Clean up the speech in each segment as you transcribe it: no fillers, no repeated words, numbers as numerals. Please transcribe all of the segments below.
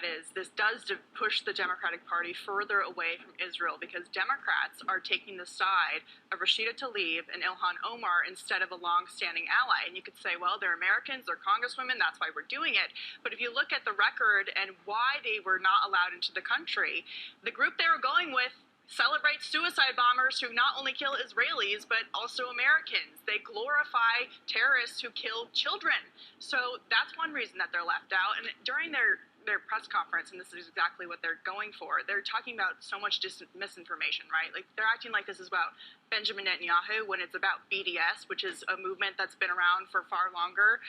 that is, this does push the Democratic Party further away from Israel, because Democrats are taking the side of Rashida Tlaib and Ilhan Omar instead of a long-standing ally. And you could say, well, they're Americans, they're congresswomen, that's why we're doing it. But if you look at the record and why they were not allowed into the country, the group they were going with celebrates suicide bombers who not only kill Israelis, but also Americans. They glorify terrorists who kill children. So that's one reason that they're left out. And during their press conference, and this is exactly what they're going for, they're talking about so much misinformation, right? Like, they're acting like this is about Benjamin Netanyahu when it's about BDS, which is a movement that's been around for far longer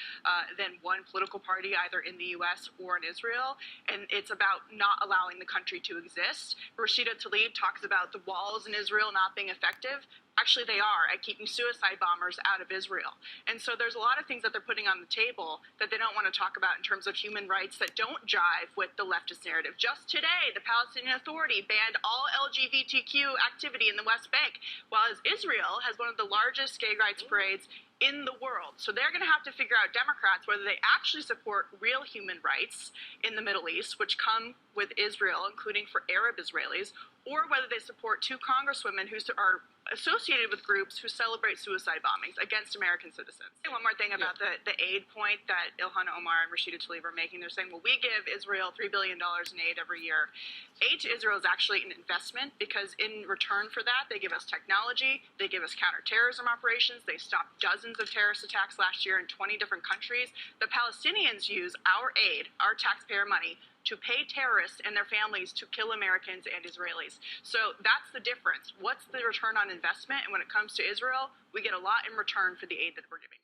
than one political party, either in the U.S. or in Israel. And it's about not allowing the country to exist. Rashida Tlaib talks about the walls in Israel not being effective. Actually, they are at keeping suicide bombers out of Israel. And so there's a lot of things that they're putting on the table that they don't want to talk about in terms of human rights that don't jive with the leftist narrative. Just today, the Palestinian Authority banned all LGBTQ activity in the West Bank, while Israel has one of the largest gay rights parades in the world. So they're going to have to figure out, Democrats, whether they actually support real human rights in the Middle East, which come with Israel, including for Arab Israelis, or whether they support two congresswomen who are associated with groups who celebrate suicide bombings against American citizens. One more thing about the aid point that Ilhan Omar and Rashida Tlaib are making. They're saying, well, we give Israel $3 billion in aid every year. Aid to Israel is actually an investment, because in return for that, they give us technology, they give us counterterrorism operations, they stopped dozens of terrorist attacks last year in 20 different countries. The Palestinians use our aid, our taxpayer money, to pay terrorists and their families to kill Americans and Israelis. So that's the difference. What's the return on investment? And when it comes to Israel, we get a lot in return for the aid that we're giving.